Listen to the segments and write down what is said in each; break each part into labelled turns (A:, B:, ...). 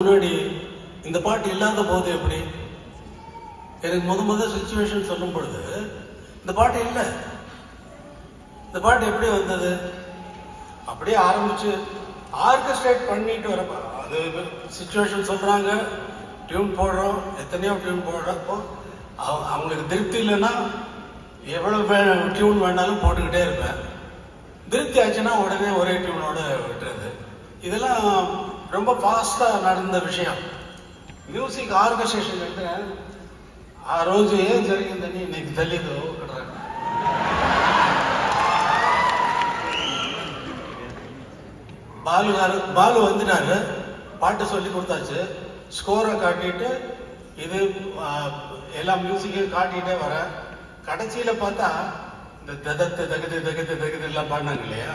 A: முன்னாடி இந்த பாட்டு இல்லாத போது எப்படி எனக்கு முதல் சிச்சுவேஷன் சொல்லும் பொழுது இந்த பாட்டு இல்லை. இந்த பாட்டு எப்படி வந்தது? அப்படியே ஆரம்பிச்சு ஆர்கெஸ்ட்ரேட் பண்ணிட்டு வர அது சிச்சுவேஷன் சொல்றாங்க, டியூன் போடுறோம், எத்தனையோ டியூன் போடுறப்போ அவங்களுக்கு திருப்தி இல்லைன்னா எவ்வளவு டியூன் வேணாலும் போட்டுக்கிட்டே இருப்பேன். திருப்தி ஆச்சுன்னா உடனே ஒரே டியூனோட விட்டுறது. இதெல்லாம் ரொம்ப ఫాస్ట్గా நடந்த விஷయం. మ్యూజిక్ ఆర్గనైజేషన్ అంటే ఆ రోజు ఏం జరిగిందని నీకు తెలీదు. பாலு வந்துட்டாரு, பாட்டு சொல்லி கொடுத்தாச்சு, ஸ்கோரை காட்டிட்டு இது எல்லாம் மியூசிக்கையும் காட்டிகிட்டே வர கடைசியில் பார்த்தா இந்த தகத்து தகுதி தகுதி தகுதி எல்லாம் பாடினாங்க இல்லையா,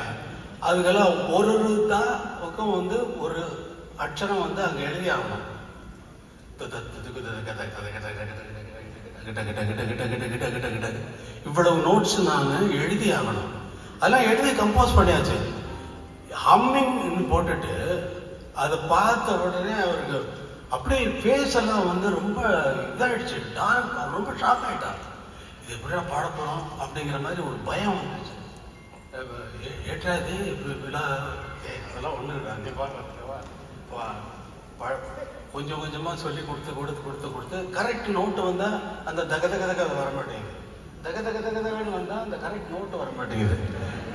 A: அதுக்கெல்லாம் ஒரு தான் பக்கம் வந்து ஒரு அக்ஷரம் வந்து அங்கே எழுதி ஆகணும். இவ்வளவு நோட்ஸ் நான் எழுதி ஆகணும். அதெல்லாம் எழுதி கம்போஸ் பண்ணியாச்சு. ஹம்மிங் போட்டுட்டு அதை பார்த்த உடனே அவருக்கு அப்படியே ஃபேஸ் எல்லாம் வந்து ரொம்ப இதாகிடுச்சு, டார்க், ரொம்ப ஷாக் ஆகிட்டார். இது எப்படியா பாட போகிறோம் அப்படிங்கிற மாதிரி ஒரு பயம் வந்துச்சு. ஏற்றாது விழா அதெல்லாம் ஒன்று அங்கே கொஞ்சம் கொஞ்சமாக சொல்லி கொடுத்து கரெக்ட் நோட்டு வந்தால் அந்த தக வர மாட்டேங்குது. தகன்னு வந்தால் அந்த கரெக்ட் நோட்டு வர மாட்டேங்குது.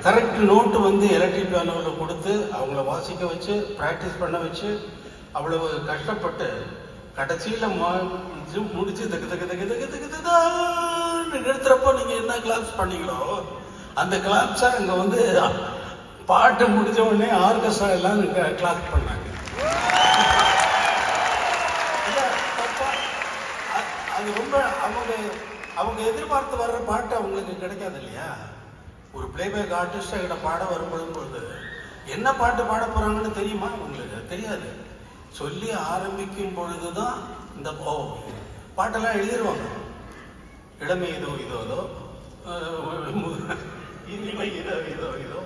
A: கரெக்ட் நோட்டு வந்து எலக்ட்ரிக் பியானோவில் கொடுத்து அவங்கள வாசிக்க வச்சு ப்ராக்டிஸ் பண்ண வச்சு அவ்வளவு கஷ்டப்பட்டு கடைசியில் முடிச்சு நிறுத்துறப்போ நீங்கள் என்ன கிளாப்ஸ் பண்ணீங்களோ அந்த கிளாப்ஸை அங்கே வந்து பாட்டு முடிஞ்ச உடனே ஆர்கெஸ்ட்ரா எல்லாம் கிளாப் பண்ணாங்க. அது ரொம்ப அவங்க எதிர்பார்த்து வர்ற பாட்டு அவங்களுக்கு கிடைக்காது இல்லையா. ஒரு பிளேபேக் ஆர்டிஸ்டாக கிட்ட பாட வரும்பொழுது என்ன பாட்டு பாட போறாங்கன்னு தெரியுமா? அவங்களுக்கு தெரியாது. சொல்லி ஆரம்பிக்கும் பொழுதுதான் இந்த பாட்டெல்லாம் எழுதிடுவாங்க. இளமை இதோ இதோ இனிமை இதோ இதோ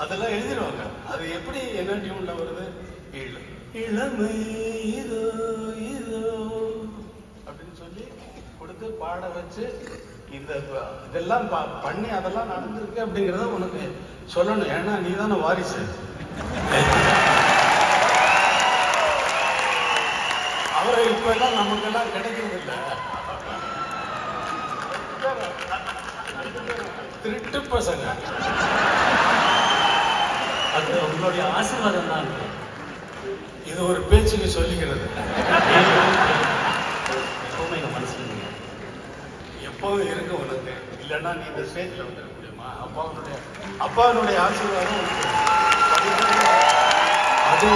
A: அதெல்லாம் எழுதிடுவாங்க. அது எப்படி என்ன டியூன்ல வருது? இளமை இதோ இதோ அப்படின்னு சொல்லி கொடுத்து பாட வச்சு இதெல்லாம் பண்ணி அதெல்லாம் நடந்திருக்கு அப்படிங்கிறத உனக்கு சொல்லணும். ஏன்னா நீ தானே வாரிசு. அவரை இப்ப எல்லாம் நமக்கெல்லாம் கிடைக்கிறது இல்லை. திருட்டு பசங்க.
B: அது உங்களுடைய ஆசீர்வாதம் தான்.
A: இது ஒரு பேச்சுக்கு சொல்லிக்கிறது.
B: எப்பவுமே எங்க மனசுல
A: எப்போதும் இருக்கு உனக்கு. இல்லைன்னா நீ இந்த ஸ்டேஜ்ல வந்துட முடியுமா? அப்பாவுடைய ஆசீர்வாதம் அது